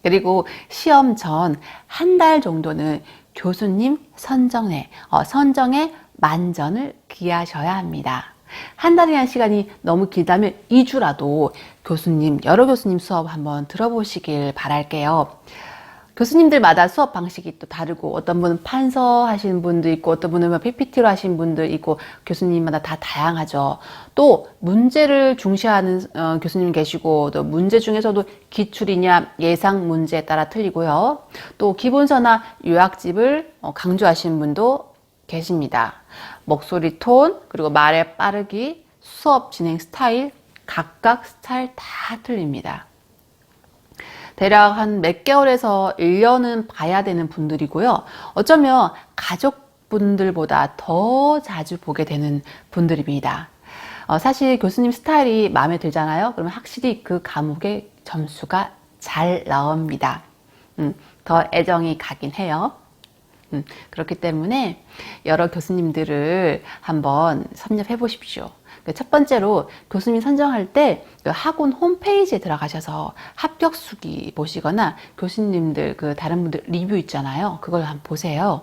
그리고 시험 전 한 달 정도는 교수님 선정에 만전을 기하셔야 합니다. 한 달이라는 시간이 너무 길다면 2주라도 여러 교수님 수업 한번 들어보시길 바랄게요. 교수님들마다 수업 방식이 또 다르고 어떤 분은 판서 하시는 분도 있고 어떤 분은 PPT로 하시는 분도 있고 교수님마다 다 다양하죠. 또 문제를 중시하는 교수님 계시고 또 문제 중에서도 기출이냐 예상 문제에 따라 틀리고요. 또 기본서나 요약집을 강조하시는 분도 계십니다. 목소리 톤 그리고 말의 빠르기 수업 진행 스타일 각각 스타일 다 틀립니다. 대략 한 몇 개월에서 1년은 봐야 되는 분들이고요. 어쩌면 가족분들보다 더 자주 보게 되는 분들입니다. 사실 교수님 스타일이 마음에 들잖아요. 그러면 확실히 그 과목의 점수가 잘 나옵니다. 더 애정이 가긴 해요. 그렇기 때문에 여러 교수님들을 한번 섭렵해 보십시오. 첫 번째로 교수님 선정할 때 학원 홈페이지에 들어가셔서 합격수기 보시거나 교수님들 다른 분들 리뷰 있잖아요. 그걸 한번 보세요.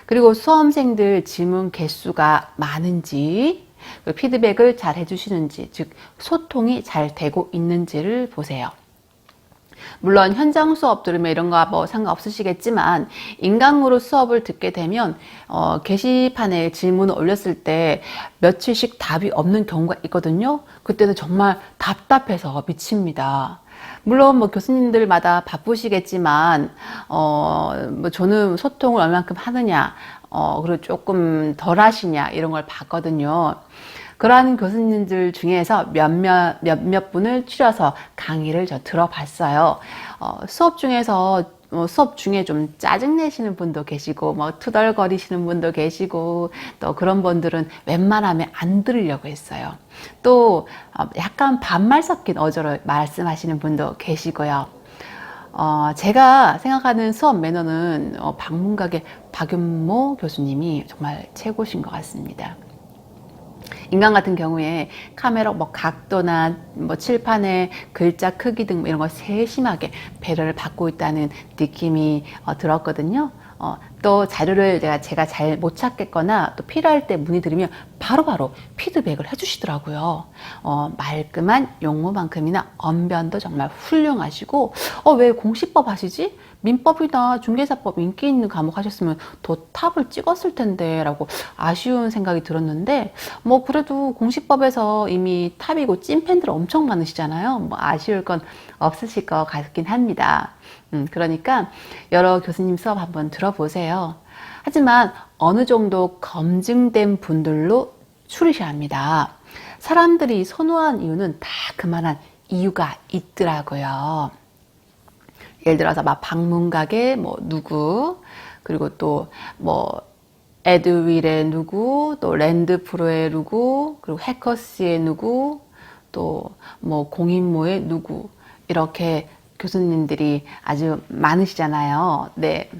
그리고 수험생들 질문 개수가 많은지 피드백을 잘 해주시는지 즉 소통이 잘 되고 있는지를 보세요. 물론 현장 수업 들으면 이런 거 뭐 상관없으시겠지만 인강으로 수업을 듣게 되면 게시판에 질문을 올렸을 때 며칠씩 답이 없는 경우가 있거든요. 그때는 정말 답답해서 미칩니다. 물론 뭐 교수님들마다 바쁘시겠지만 뭐 저는 소통을 얼만큼 하느냐 그리고 조금 덜 하시냐 이런 걸 봤거든요. 그러한 교수님들 중에서 몇몇 분을 추려서 강의를 들어봤어요. 수업 중에 좀 짜증내시는 분도 계시고, 투덜거리시는 분도 계시고, 또 그런 분들은 웬만하면 안 들으려고 했어요. 또, 약간 반말 섞인 어조로 말씀하시는 분도 계시고요. 제가 생각하는 수업 매너는 방문각의 박윤모 교수님이 정말 최고신 것 같습니다. 인강 같은 경우에 카메라 각도나 칠판의 글자 크기 등 이런 거 세심하게 배려를 받고 있다는 느낌이 들었거든요. 또 자료를 제가 잘 못 찾겠거나 또 필요할 때 문의드리면 바로바로 피드백을 해주시더라고요. 말끔한 용어만큼이나 언변도 정말 훌륭하시고 왜 공시법 하시지? 민법이나 중개사법 인기 있는 과목 하셨으면 더 탑을 찍었을 텐데 라고 아쉬운 생각이 들었는데 그래도 공시법에서 이미 탑이고 찐팬들 엄청 많으시잖아요. 아쉬울 건 없으실 것 같긴 합니다. 그러니까 여러 교수님 수업 한번 들어보세요. 하지만 어느 정도 검증된 분들로 추리셔야 합니다. 사람들이 선호한 이유는 다 그만한 이유가 있더라고요. 예를 들어서 방문각의 누구, 그리고 또 에드윌의 누구, 또 랜드프로의 누구, 그리고 해커스의 누구, 또 공인모의 누구, 이렇게 교수님들이 아주 많으시잖아요. 네.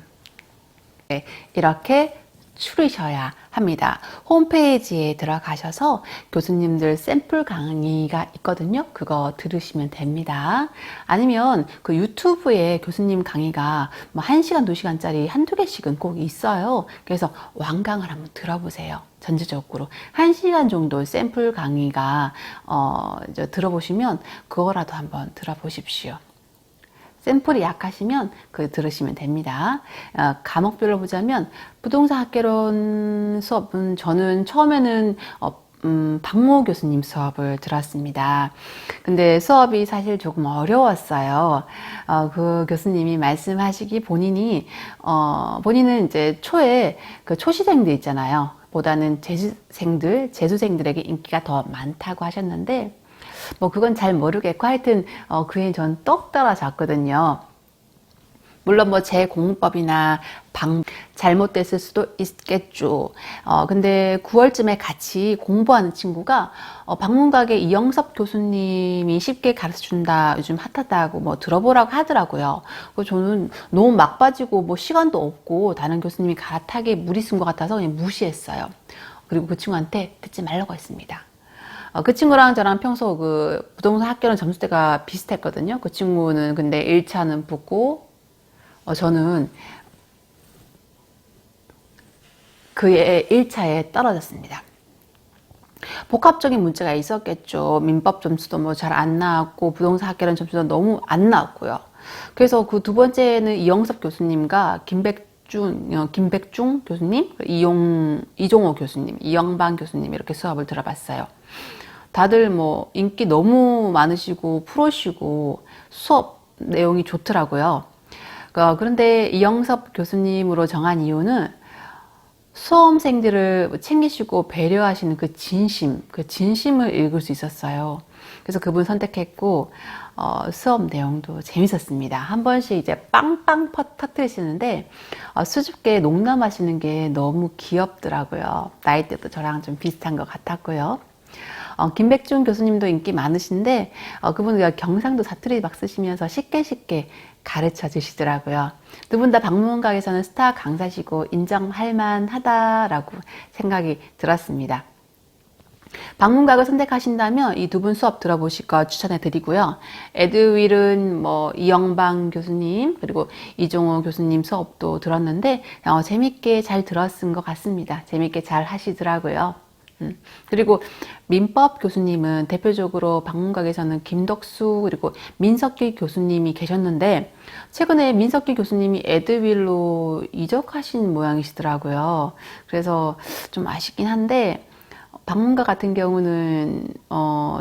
이렇게 추리셔야 합니다. 홈페이지에 들어가셔서 교수님들 샘플 강의가 있거든요. 그거 들으시면 됩니다. 아니면 그 유튜브에 교수님 강의가 1시간, 2시간짜리 한두 개씩은 꼭 있어요. 그래서 완강을 한번 들어보세요. 전체적으로 1시간 정도 샘플 강의가 들어보시면 그거라도 한번 들어보십시오. 샘플이 약하시면 들으시면 됩니다. 과목별로 보자면 부동산 학개론 수업은 저는 처음에는 박모 교수님 수업을 들었습니다. 근데 수업이 사실 조금 어려웠어요. 그 교수님이 말씀하시기 본인은 이제 초에 초시생들 있잖아요. 보다는 재수생들에게 인기가 더 많다고 하셨는데 그건 잘 모르겠고 하여튼 그에 전 떡 떨어졌거든요. 물론 제 공부법이나 잘못됐을 수도 있겠죠. 근데 9월쯤에 같이 공부하는 친구가 방문각의 이영섭 교수님이 쉽게 가르쳐준다, 요즘 핫하다고 들어보라고 하더라고요. 저는 너무 막 빠지고 시간도 없고 다른 교수님이 갈아타기에 무리 쓴 것 같아서 그냥 무시했어요. 그리고 그 친구한테 듣지 말라고 했습니다. 그 친구랑 저랑 평소 그 부동산 학교는 점수대가 비슷했거든요. 그 친구는 근데 1차는 붙고, 저는 그의 1차에 떨어졌습니다. 복합적인 문제가 있었겠죠. 민법 점수도 뭐 잘 안 나왔고, 부동산 학교는 점수도 너무 안 나왔고요. 그래서 그 두 번째는 이영섭 교수님과 김백중 교수님, 이종호 교수님, 이영방 교수님 이렇게 수업을 들어봤어요. 다들 뭐 인기 너무 많으시고 프로시고 수업 내용이 좋더라고요. 그런데 이영섭 교수님으로 정한 이유는 수험생들을 챙기시고 배려하시는 그 진심을 읽을 수 있었어요. 그래서 그분 선택했고, 수업 내용도 재밌었습니다. 한 번씩 이제 빵빵 터뜨리시는데, 수줍게 농담하시는 게 너무 귀엽더라고요. 나이대도 저랑 좀 비슷한 것 같았고요. 김백준 교수님도 인기 많으신데, 그분은 경상도 사투리 막 쓰시면서 쉽게 가르쳐 주시더라고요. 두 분 다 박물관에서는 스타 강사시고 인정할 만하다라고 생각이 들었습니다. 방문각을 선택하신다면 이 두 분 수업 들어보실 거 추천해 드리고요. 에드윌은 뭐 이영방 교수님 그리고 이종호 교수님 수업도 들었는데 재밌게 잘 들었은 것 같습니다. 재밌게 잘 하시더라고요. 그리고 민법 교수님은 대표적으로 방문각에서는 김덕수 그리고 민석기 교수님이 계셨는데 최근에 민석기 교수님이 에드윌로 이적하신 모양이시더라고요. 그래서 좀 아쉽긴 한데 방문가 같은 경우는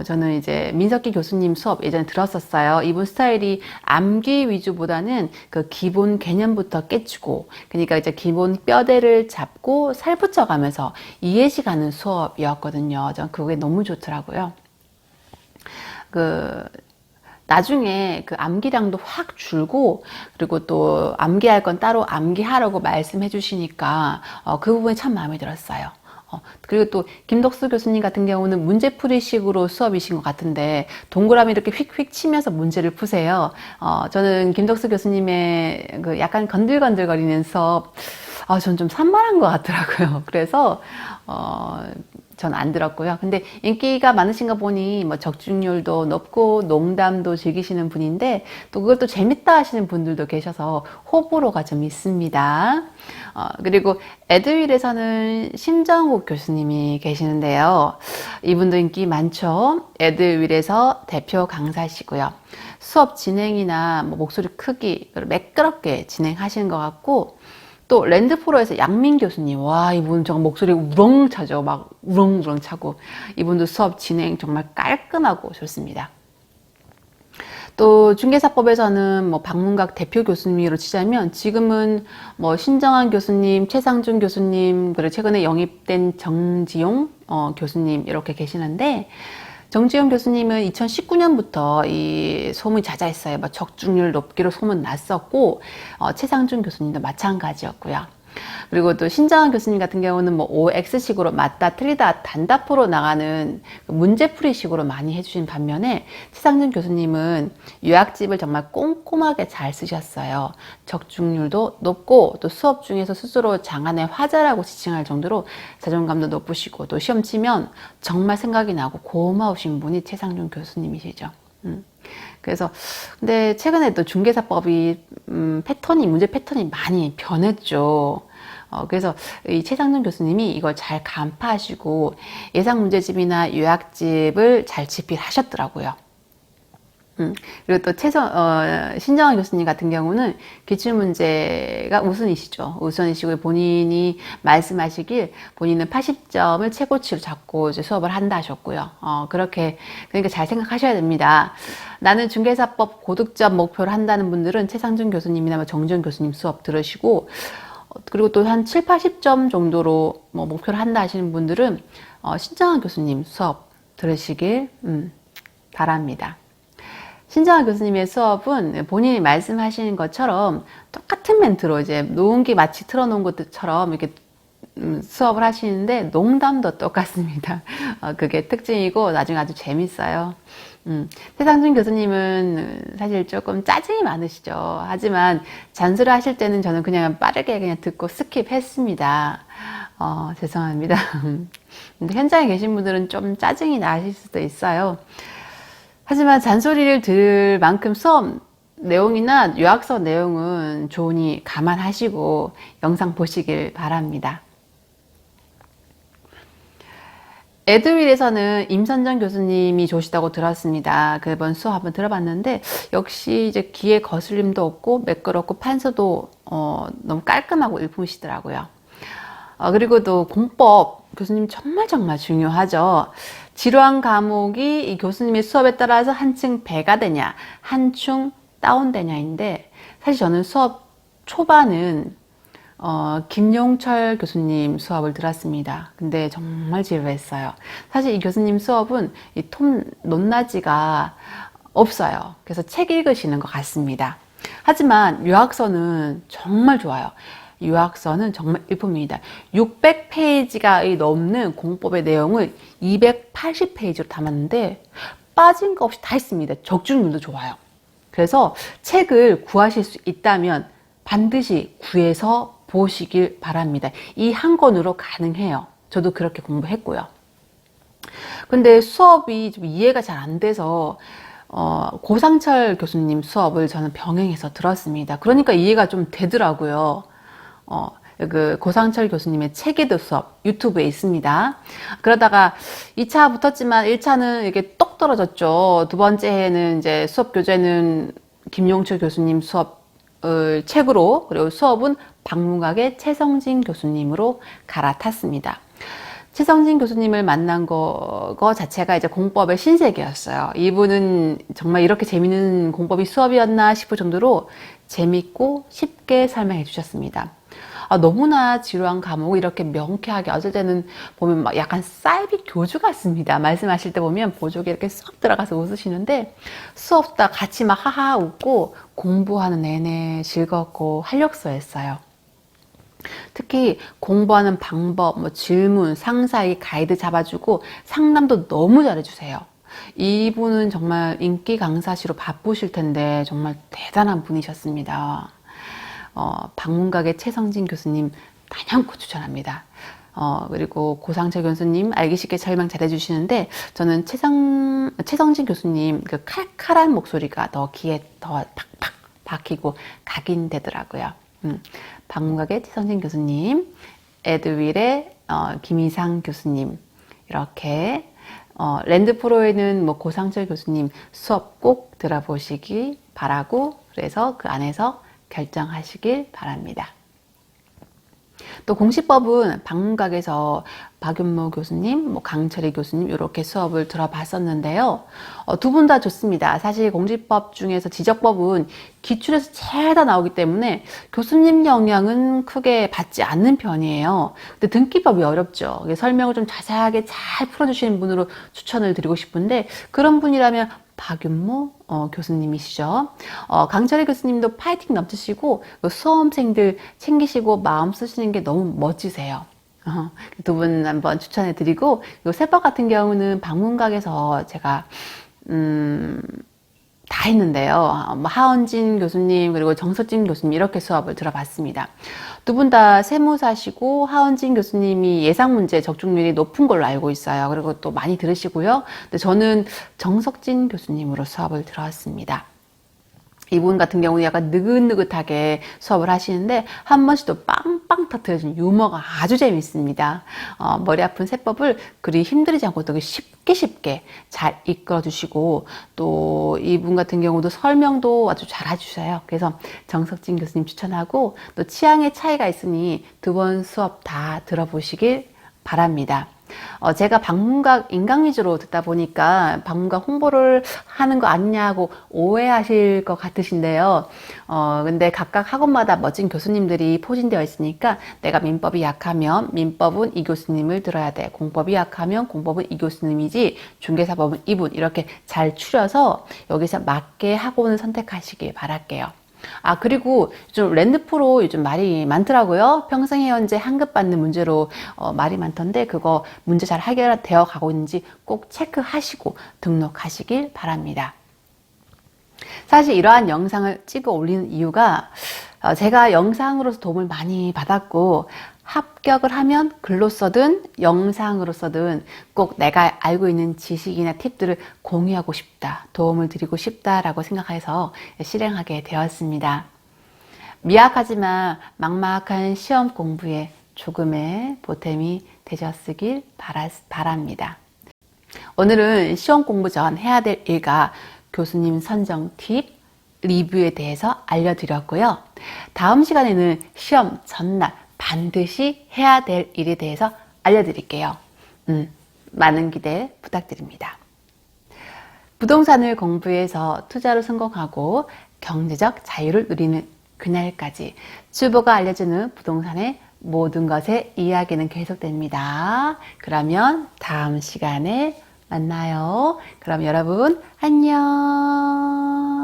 저는 이제 민석기 교수님 수업 예전에 들었었어요. 이분 스타일이 암기 위주보다는 그 기본 개념부터 깨치고 그러니까 이제 기본 뼈대를 잡고 살붙여가면서 이해시 가는 수업이었거든요. 전 그게 너무 좋더라고요. 나중에 그 암기량도 확 줄고 그리고 또 암기할 건 따로 암기하라고 말씀해 주시니까 그 부분이 참 마음에 들었어요. 그리고 또 김덕수 교수님 같은 경우는 문제풀이식으로 수업이신 것 같은데 동그라미 이렇게 휙휙 치면서 문제를 푸세요. 저는 김덕수 교수님의 그 약간 건들건들거리는 수업 전 좀 산만한 것 같더라고요. 그래서 전 안 들었고요. 근데 인기가 많으신 거 보니 뭐 적중률도 높고 농담도 즐기시는 분인데 또 그걸 또 재밌다 하시는 분들도 계셔서 호불호가 좀 있습니다. 그리고 에드윌에서는 심정욱 교수님이 계시는데요. 이분도 인기 많죠. 에드윌에서 대표 강사시고요. 수업 진행이나 뭐 목소리 크기 매끄럽게 진행하시는 것 같고 또 랜드포로에서 양민 교수님, 와 이분 정말 목소리 우렁 차죠. 막 우렁우렁 차고 이분도 수업 진행 정말 깔끔하고 좋습니다. 또 중개사법에서는 뭐 방문각 대표 교수님으로 치자면 지금은 뭐 신정환 교수님, 최상준 교수님, 그리고 최근에 영입된 정지용 교수님 이렇게 계시는데 정지용 교수님은 2019년부터 이 소문이 자자했어요. 뭐 적중률 높기로 소문 났었고 최상준 교수님도 마찬가지였고요. 그리고 또 신정환 교수님 같은 경우는 뭐 OX식으로 맞다 틀리다 단답으로 나가는 문제풀이식으로 많이 해주신 반면에 최상준 교수님은 요약집을 정말 꼼꼼하게 잘 쓰셨어요. 적중률도 높고 또 수업 중에서 스스로 장안의 화자라고 지칭할 정도로 자존감도 높으시고 또 시험 치면 정말 생각이 나고 고마우신 분이 최상준 교수님이시죠. 그래서 근데 최근에 또 중개사법이 문제 패턴이 많이 변했죠. 그래서 이 최상준 교수님이 이걸 잘 간파하시고 예상 문제집이나 요약집을 잘 집필하셨더라고요. 그리고 또 신정환 교수님 같은 경우는 기출문제가 우선이시고 본인이 말씀하시길 본인은 80점을 최고치로 잡고 이제 수업을 한다 하셨고요. 그러니까 잘 생각하셔야 됩니다. 나는 중개사법 고득점 목표를 한다는 분들은 최상준 교수님이나 정지용 교수님 수업 들으시고 그리고 또 한 7, 80점 정도로 뭐 목표를 한다 하시는 분들은 신정환 교수님 수업 들으시길 바랍니다. 신정환 교수님의 수업은 본인이 말씀하시는 것처럼 똑같은 멘트로 이제 녹음기 마치 틀어놓은 것처럼 이렇게 수업을 하시는데 농담도 똑같습니다. 그게 특징이고 나중에 아주 재밌어요. 최상준 교수님은 사실 조금 짜증이 많으시죠. 하지만 잔소리 하실 때는 저는 그냥 빠르게 그냥 듣고 스킵했습니다. 죄송합니다. 근데 현장에 계신 분들은 좀 짜증이 나실 수도 있어요. 하지만 잔소리를 들을 만큼 수업 내용이나 요약서 내용은 좋으니 감안하시고 영상 보시길 바랍니다. 에듀윌에서는 임선정 교수님이 좋으시다고 들었습니다. 그번 수업 한번 들어봤는데 역시 이제 귀에 거슬림도 없고 매끄럽고 판서도 너무 깔끔하고 일품이시더라고요. 그리고 또 공법 교수님 정말 중요하죠. 지루한 과목이 이 교수님의 수업에 따라서 한층 배가 되냐 한층 다운되냐인데, 사실 저는 수업 초반은 김용철 교수님 수업을 들었습니다. 근데 정말 지루했어요. 사실 이 교수님 수업은 이 톤 높낮이가 없어요. 그래서 책 읽으시는 것 같습니다. 하지만 요약서는 정말 좋아요. 요약서는 정말 일품입니다. 600페이지가 넘는 공법의 내용을 280페이지로 담았는데 빠진 거 없이 다 있습니다. 적중률도 좋아요. 그래서 책을 구하실 수 있다면 반드시 구해서 보시길 바랍니다. 이 한 권으로 가능해요. 저도 그렇게 공부했고요. 근데 수업이 좀 이해가 잘 안 돼서 고상철 교수님 수업을 저는 병행해서 들었습니다. 그러니까 이해가 좀 되더라고요. 그 고상철 교수님의 체계도 수업 유튜브에 있습니다. 그러다가 2차 붙었지만 1차는 이렇게 똑 떨어졌죠. 두 번째에는 이제 수업 교재는 김용철 교수님 수업을 책으로, 그리고 수업은 박문각의 최성진 교수님으로 갈아탔습니다. 최성진 교수님을 만난 거 자체가 이제 공법의 신세계였어요. 이분은 정말 이렇게 재밌는 공법이 수업이었나 싶을 정도로 재밌고 쉽게 설명해 주셨습니다. 너무나 지루한 과목을 이렇게 명쾌하게, 어쩔 때는 보면 막 약간 사이비 교주 같습니다. 말씀하실 때 보면 보조개 이렇게 쏙 들어가서 웃으시는데, 수업 다 같이 막 하하 웃고 공부하는 내내 즐겁고 활력소였어요. 특히 공부하는 방법, 질문, 상세히 가이드 잡아주고 상담도 너무 잘해주세요. 이분은 정말 인기 강사시로 바쁘실 텐데 정말 대단한 분이셨습니다. 박문각의 최성진 교수님 단연코 추천합니다. 그리고 고상철 교수님 알기 쉽게 설명 잘 해주시는데, 저는 최성진 교수님 그 칼칼한 목소리가 더 귀에 더 팍팍 박히고 각인되더라고요. 박문각의 최성진 교수님, 에듀윌의 김희상 교수님, 이렇게 랜드프로에는 고상철 교수님 수업 꼭 들어보시기 바라고, 그래서 그 안에서 결정하시길 바랍니다. 또 공시법은 박문각에서 박윤모 교수님, 강철희 교수님 이렇게 수업을 들어봤었는데요. 두 분 다 좋습니다. 사실 공시법 중에서 지적법은 기출에서 죄다 나오기 때문에 교수님 영향은 크게 받지 않는 편이에요. 근데 등기법이 어렵죠. 설명을 좀 자세하게 잘 풀어주시는 분으로 추천을 드리고 싶은데, 그런 분이라면 박윤모 교수님이시죠. 강철희 교수님도 파이팅 넘치시고 수험생들 챙기시고 마음 쓰시는 게 너무 멋지세요. 두 분 한번 추천해 드리고, 요 세법 같은 경우는 박문각에서 제가 다 했는데요. 하은진 교수님 그리고 정석진 교수님 이렇게 수업을 들어봤습니다. 두 분 다 세무사시고 하은진 교수님이 예상문제 적중률이 높은 걸로 알고 있어요. 그리고 또 많이 들으시고요. 근데 저는 정석진 교수님으로 수업을 들었습니다. 이분 같은 경우는 약간 느긋느긋하게 수업을 하시는데 한 번씩 또 빵빵 터뜨려주는 유머가 아주 재밌습니다. 머리 아픈 세법을 그리 힘들이지 않고 되게 쉽게 잘 이끌어 주시고, 또 이분 같은 경우도 설명도 아주 잘 해주셔요. 그래서 정석진 교수님 추천하고, 또 취향의 차이가 있으니 두 번 수업 다 들어보시길 바랍니다. 제가 박문각 인강 위주로 듣다 보니까 박문각 홍보를 하는 거 아니냐고 오해하실 것 같으신데요. 근데 각각 학원마다 멋진 교수님들이 포진되어 있으니까, 내가 민법이 약하면 민법은 이 교수님을 들어야 돼, 공법이 약하면 공법은 이 교수님이지, 중개사법은 이분, 이렇게 잘 추려서 여기서 맞게 학원을 선택하시길 바랄게요. 그리고 요즘 랜드프로 요즘 말이 많더라고요. 평생회원제 환급 받는 문제로 말이 많던데, 그거 문제 잘 해결되어 가고 있는지 꼭 체크하시고 등록하시길 바랍니다. 사실 이러한 영상을 찍어 올리는 이유가 제가 영상으로서 도움을 많이 받았고, 합격을 하면 글로서든 영상으로서든 꼭 내가 알고 있는 지식이나 팁들을 공유하고 싶다, 도움을 드리고 싶다라고 생각해서 실행하게 되었습니다. 미약하지만 막막한 시험 공부에 조금의 보탬이 되셨으길 바랍니다. 오늘은 시험 공부 전 해야 될 일과 교수님 선정 팁, 리뷰에 대해서 알려드렸고요. 다음 시간에는 시험 전날 반드시 해야 될 일에 대해서 알려드릴게요. 많은 기대 부탁드립니다. 부동산을 공부해서 투자로 성공하고 경제적 자유를 누리는 그날까지 주보가 알려주는 부동산의 모든 것의 이야기는 계속됩니다. 그러면 다음 시간에 만나요. 그럼 여러분 안녕.